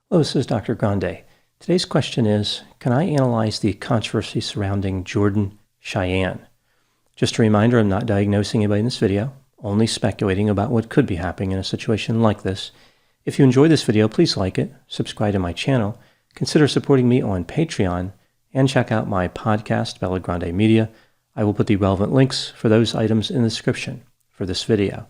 Hello, this is Dr. Grande. Today's question is, can I analyze the controversy surrounding Jordan Cheyenne? Just a reminder, I'm not diagnosing anybody in this video, only speculating about what could be happening in a situation like this. If you enjoyed this video, please like it, subscribe to my channel, consider supporting me on Patreon, and check out my podcast, Bella Grande Media. I will put the relevant links for those items in the description for this video.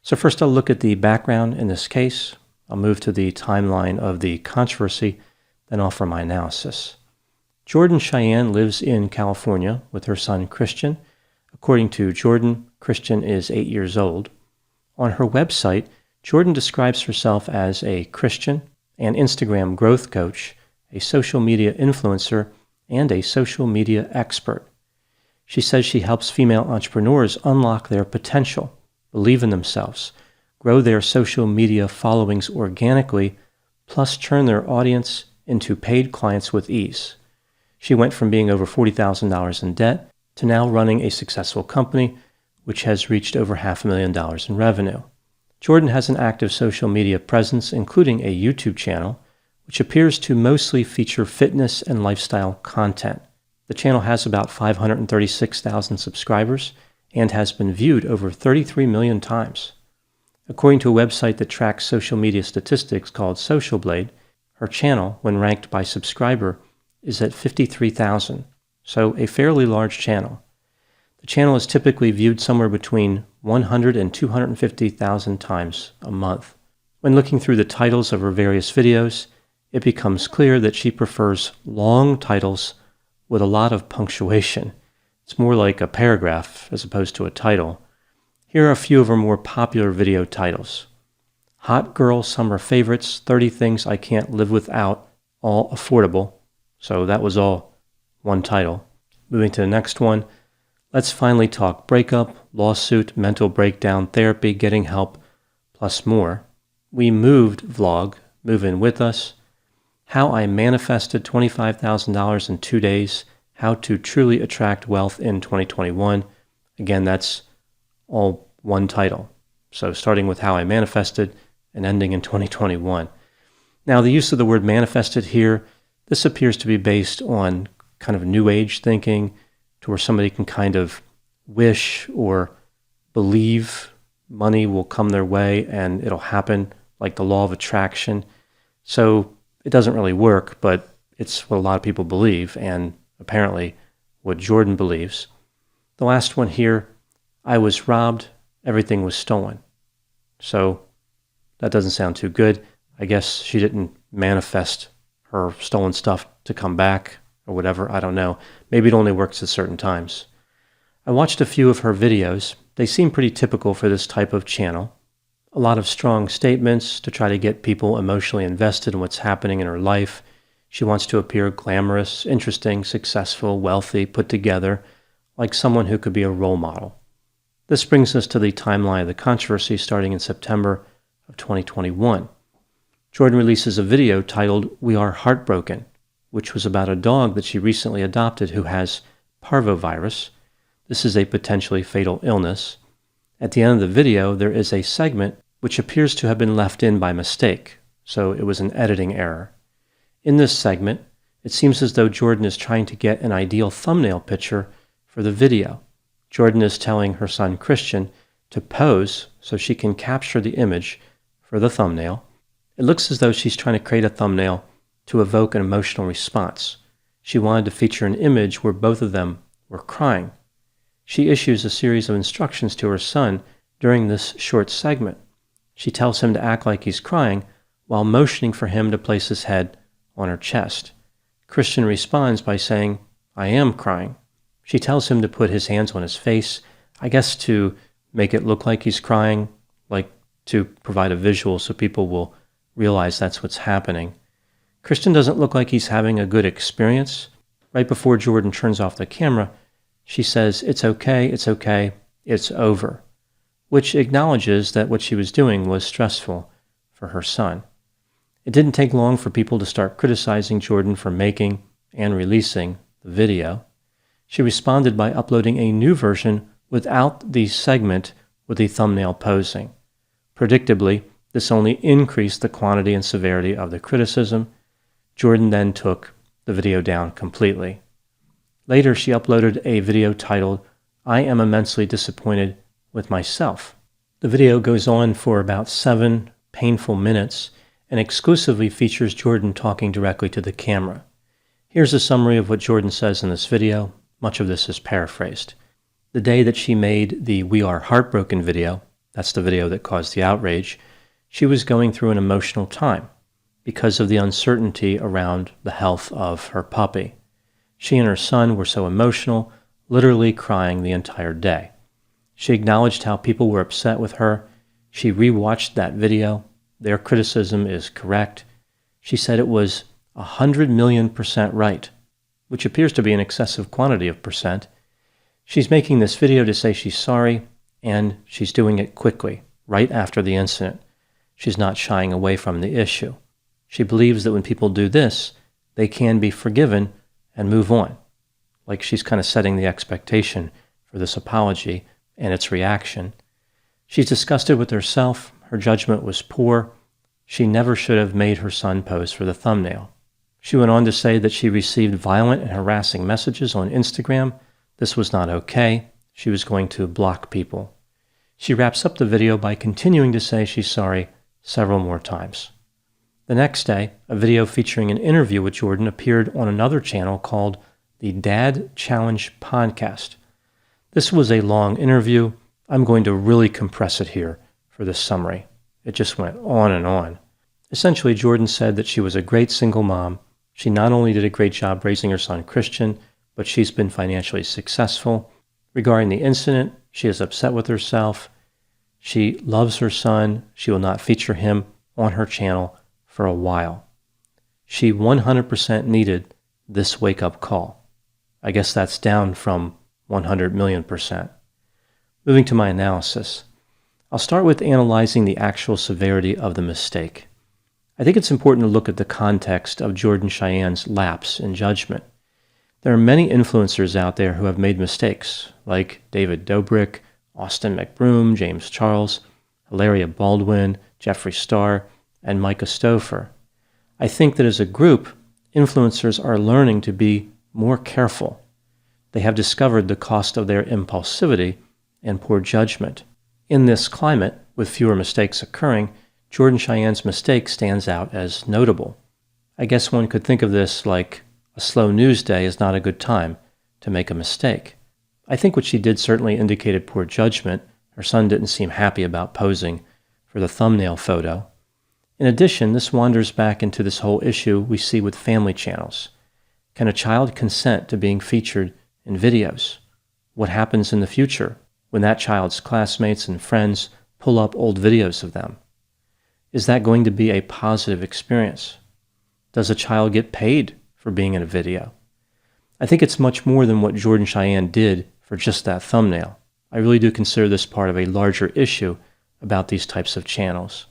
So first I'll look at the background in this case. I'll move to the timeline of the controversy, then offer my analysis. Jordan Cheyenne lives in California with her son Christian. According to Jordan, Christian is 8 years old. On her website, Jordan describes herself as a Christian, an Instagram growth coach, a social media influencer, and a social media expert. She says she helps female entrepreneurs unlock their potential, believe in themselves, grow their social media followings organically, plus turn their audience into paid clients with ease. She went from being over $40,000 in debt to now running a successful company, which has reached over $500,000 in revenue. Jordan has an active social media presence, including a YouTube channel, which appears to mostly feature fitness and lifestyle content. The channel has about 536,000 subscribers and has been viewed over 33 million times. According to a website that tracks social media statistics called Social Blade, her channel, when ranked by subscriber, is at 53,000, so a fairly large channel. The channel is typically viewed somewhere between 100 and 250,000 times a month. When looking through the titles of her various videos, it becomes clear that she prefers long titles with a lot of punctuation. It's more like a paragraph as opposed to a title. Here are a few of her more popular video titles. Hot Girl Summer Favorites, 30 Things I Can't Live Without, all affordable. So that was all one title. Moving to the next one. Let's finally talk breakup, lawsuit, mental breakdown, therapy, getting help, plus more. We moved vlog, move in with us. How I manifested $25,000 in 2 days. How to truly attract wealth in 2021. Again, that's all one title. So starting with how I manifested and ending in 2021. Now, the use of the word manifested here, this appears to be based on kind of new age thinking to where somebody can kind of wish or believe money will come their way and it'll happen, like the law of attraction. So it doesn't really work, but it's what a lot of people believe and apparently what Jordan believes. The last one here, I was robbed, everything was stolen. So that doesn't sound too good. I guess she didn't manifest her stolen stuff to come back or whatever. I don't know. Maybe it only works at certain times. I watched a few of her videos. They seem pretty typical for this type of channel. A lot of strong statements to try to get people emotionally invested in what's happening in her life. She wants to appear glamorous, interesting, successful, wealthy, put together, like someone who could be a role model. This brings us to the timeline of the controversy starting in September of 2021. Jordan releases a video titled We Are Heartbroken, which was about a dog that she recently adopted who has parvovirus. This is a potentially fatal illness. At the end of the video, there is a segment which appears to have been left in by mistake, so it was an editing error. In this segment, it seems as though Jordan is trying to get an ideal thumbnail picture for the video. Jordan is telling her son Christian to pose so she can capture the image for the thumbnail. It looks as though she's trying to create a thumbnail to evoke an emotional response. She wanted to feature an image where both of them were crying. She issues a series of instructions to her son during this short segment. She tells him to act like he's crying while motioning for him to place his head on her chest. Christian responds by saying, I am crying. She tells him to put his hands on his face, I guess to make it look like he's crying, like to provide a visual so people will realize that's what's happening. Christian doesn't look like he's having a good experience. Right before Jordan turns off the camera, she says, it's okay, it's over, which acknowledges that what she was doing was stressful for her son. It didn't take long for people to start criticizing Jordan for making and releasing the video. She responded by uploading a new version without the segment with the thumbnail posing. Predictably, This only increased the quantity and severity of the criticism. Jordan then took the video down completely. Later, she uploaded a video titled, "I am immensely disappointed with myself." The video goes on for about 7 painful minutes and exclusively features Jordan talking directly to the camera. Here's a summary of what Jordan says in this video. Much of this is paraphrased. The day that she made the "We Are Heartbroken" video, that's the video that caused the outrage, she was going through an emotional time because of the uncertainty around the health of her puppy. She and her son were so emotional, literally crying the entire day. She acknowledged how people were upset with her. She rewatched that video. Their criticism is correct. She said it was 100 million% right, which appears to be an excessive quantity of percent. She's making this video to say she's sorry, and she's doing it quickly, right after the incident. She's not shying away from the issue. She believes that when people do this, they can be forgiven and move on. Like she's kind of setting the expectation for this apology and its reaction. She's disgusted with herself. Her judgment was poor. She never should have made her son pose for the thumbnail. She went on to say that she received violent and harassing messages on Instagram. This was not okay. She was going to block people. She wraps up the video by continuing to say she's sorry several more times. The next day, a video featuring an interview with Jordan appeared on another channel called the Dad Challenge Podcast. This was a long interview. I'm going to really compress it here for this summary. It just went on and on. Essentially, Jordan said that she was a great single mom. She not only did a great job raising her son Christian, but she's been financially successful. Regarding the incident, she is upset with herself. She loves her son. She will not feature him on her channel for a while. She 100% needed this wake-up call. I guess that's down from 100 million%. Moving to my analysis, I'll start with analyzing the actual severity of the mistake. I think it's important to look at the context of Jordan Cheyenne's lapse in judgment. There are many influencers out there who have made mistakes, like David Dobrik, Austin McBroom, James Charles, Hilaria Baldwin, Jeffree Star, and Micah Stouffer. I think that as a group, influencers are learning to be more careful. They have discovered the cost of their impulsivity and poor judgment. In this climate, with fewer mistakes occurring, Jordan Cheyenne's mistake stands out as notable. I guess one could think of this like a slow news day is not a good time to make a mistake. I think what she did certainly indicated poor judgment. Her son didn't seem happy about posing for the thumbnail photo. In addition, this wanders back into this whole issue we see with family channels. Can a child consent to being featured in videos? What happens in the future when that child's classmates and friends pull up old videos of them? Is that going to be a positive experience? Does a child get paid for being in a video? I think it's much more than what Jordan Cheyenne did for just that thumbnail. I really do consider this part of a larger issue about these types of channels.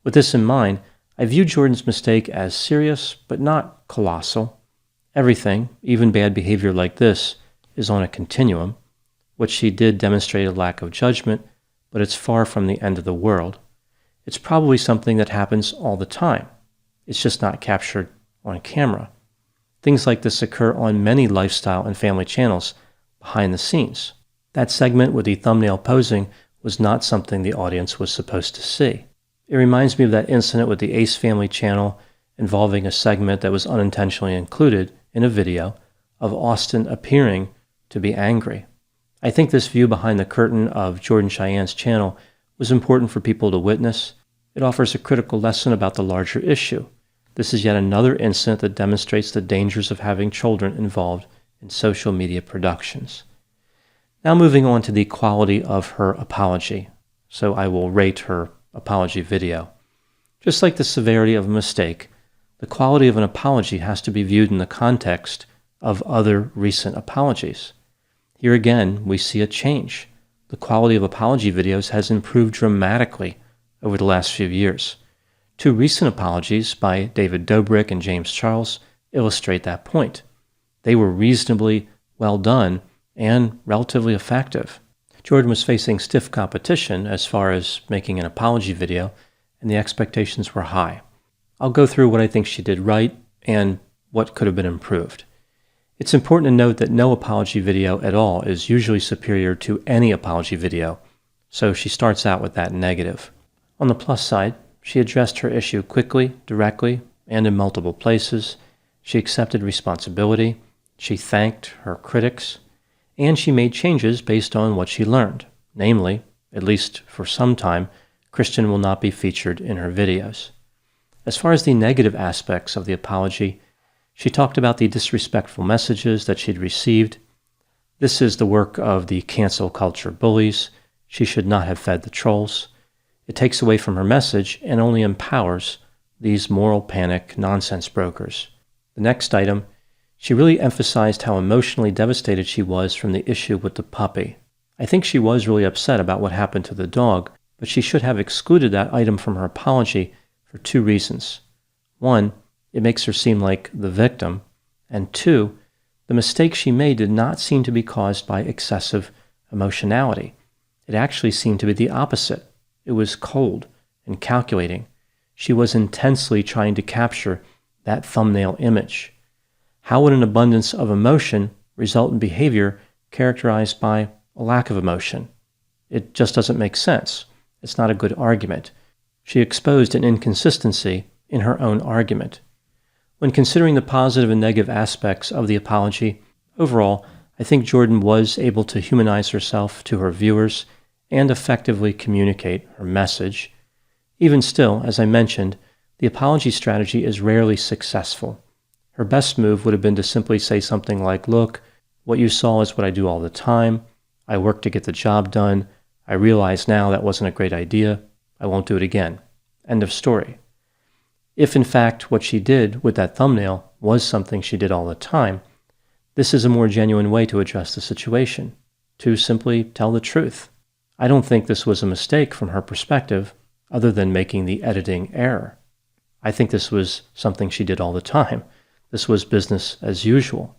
With this in mind, I view Jordan's mistake as serious, but not colossal. Everything, even bad behavior like this, is on a continuum. What she did demonstrate a lack of judgment, but it's far from the end of the world. It's probably something that happens all the time. It's just not captured on camera. Things like this occur on many lifestyle and family channels behind the scenes. That segment with the thumbnail posing was not something the audience was supposed to see. It reminds me of that incident with the Ace Family channel involving a segment that was unintentionally included in a video of Austin appearing to be angry. I think this view behind the curtain of Jordan Cheyenne's channel was important for people to witness. It offers a critical lesson about the larger issue. This is yet another incident that demonstrates the dangers of having children involved in social media productions. Now moving on to the quality of her apology. So I will rate her apology video. Just like the severity of a mistake, the quality of an apology has to be viewed in the context of other recent apologies. Here again, we see a change. The quality of apology videos has improved dramatically over the last few years. Two recent apologies by David Dobrik and James Charles illustrate that point. They were reasonably well done and relatively effective. Jordan was facing stiff competition as far as making an apology video, and the expectations were high. I'll go through what I think she did right and what could have been improved. It's important to note that no apology video at all is usually superior to any apology video, so she starts out with that negative. On the plus side, she addressed her issue quickly, directly, and in multiple places. She accepted responsibility, she thanked her critics, and she made changes based on what she learned. Namely, at least for some time, Christian will not be featured in her videos. As far as the negative aspects of the apology, she talked about the disrespectful messages that she'd received. This is the work of the cancel culture bullies. She should not have fed the trolls. It takes away from her message and only empowers these moral panic nonsense brokers. The next item, she really emphasized how emotionally devastated she was from the issue with the puppy. I think she was really upset about what happened to the dog, but she should have excluded that item from her apology for two reasons. One, it makes her seem like the victim, and two, the mistake she made did not seem to be caused by excessive emotionality. It actually seemed to be the opposite. It was cold and calculating. She was intensely trying to capture that thumbnail image. How would an abundance of emotion result in behavior characterized by a lack of emotion? It just doesn't make sense. It's not a good argument. She exposed an inconsistency in her own argument. When considering the positive and negative aspects of the apology, overall, I think Jordan was able to humanize herself to her viewers and effectively communicate her message. Even still, as I mentioned, the apology strategy is rarely successful. Her best move would have been to simply say something like, "Look, what you saw is what I do all the time. I work to get the job done. I realize now that wasn't a great idea. I won't do it again." End of story. If in fact what she did with that thumbnail was something she did all the time, this is a more genuine way to address the situation, to simply tell the truth. I don't think this was a mistake from her perspective, other than making the editing error. I think this was something she did all the time. This was business as usual.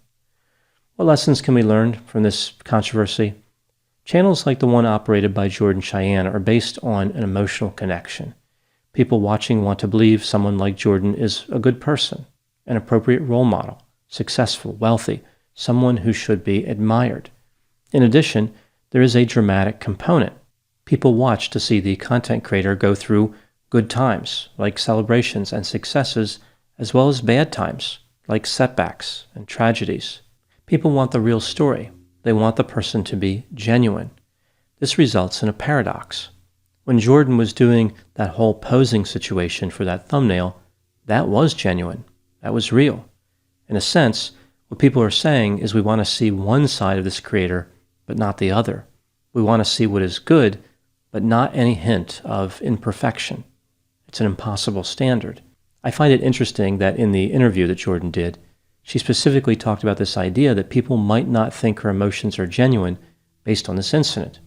What lessons can we learn from this controversy? Channels like the one operated by Jordan Cheyenne are based on an emotional connection. People watching want to believe someone like Jordan is a good person, an appropriate role model, successful, wealthy, someone who should be admired. In addition, there is a dramatic component. People watch to see the content creator go through good times, like celebrations and successes, as well as bad times, like setbacks and tragedies. People want the real story. They want the person to be genuine. This results in a paradox. When Jordan was doing that whole posing situation for that thumbnail, that was genuine. That was real. In a sense, what people are saying is we want to see one side of this creator, but not the other. We want to see what is good, but not any hint of imperfection. It's an impossible standard. I find it interesting that in the interview that Jordan did, she specifically talked about this idea that people might not think her emotions are genuine based on this incident.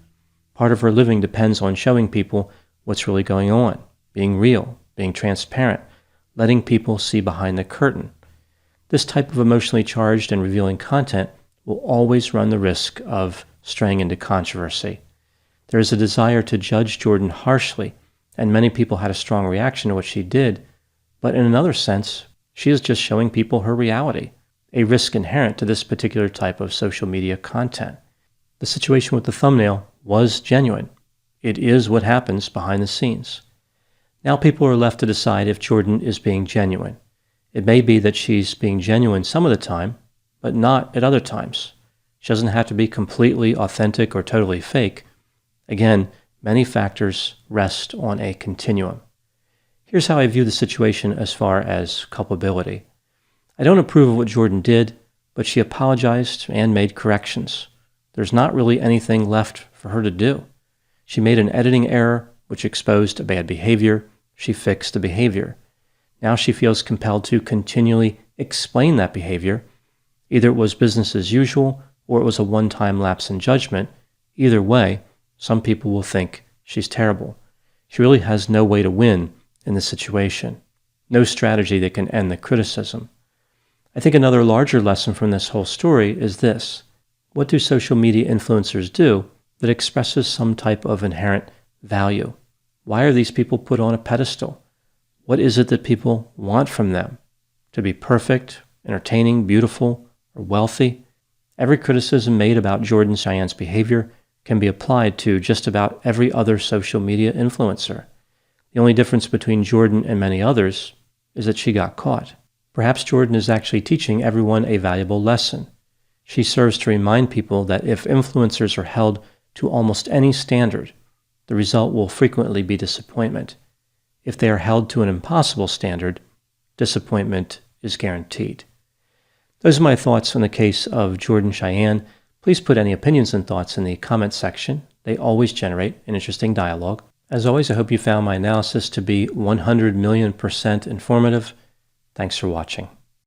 Part of her living depends on showing people what's really going on, being real, being transparent, letting people see behind the curtain. This type of emotionally charged and revealing content will always run the risk of straying into controversy. There is a desire to judge Jordan harshly, and many people had a strong reaction to what she did, but in another sense, she is just showing people her reality, a risk inherent to this particular type of social media content. The situation with the thumbnail was genuine. It is what happens behind the scenes. Now people are left to decide if Jordan is being genuine. It may be that she's being genuine some of the time, but not at other times. She doesn't have to be completely authentic or totally fake. Again, many factors rest on a continuum. Here's how I view the situation as far as culpability. I don't approve of what Jordan did, but she apologized and made corrections. There's not really anything left for her to do. She made an editing error, which exposed a bad behavior. She fixed the behavior. Now she feels compelled to continually explain that behavior. Either it was business as usual, or it was a one-time lapse in judgment. Either way, some people will think she's terrible. She really has no way to win in this situation. No strategy that can end the criticism. I think another larger lesson from this whole story is this. What do social media influencers do that expresses some type of inherent value? Why are these people put on a pedestal? What is it that people want from them? To be perfect, entertaining, beautiful, or wealthy? Every criticism made about Jordan Cheyenne's behavior can be applied to just about every other social media influencer. The only difference between Jordan and many others is that she got caught. Perhaps Jordan is actually teaching everyone a valuable lesson. She serves to remind people that if influencers are held to almost any standard, the result will frequently be disappointment. If they are held to an impossible standard, disappointment is guaranteed. Those are my thoughts on the case of Jordan Cheyenne. Please put any opinions and thoughts in the comments section. They always generate an interesting dialogue. As always, I hope you found my analysis to be 100 million% informative. Thanks for watching.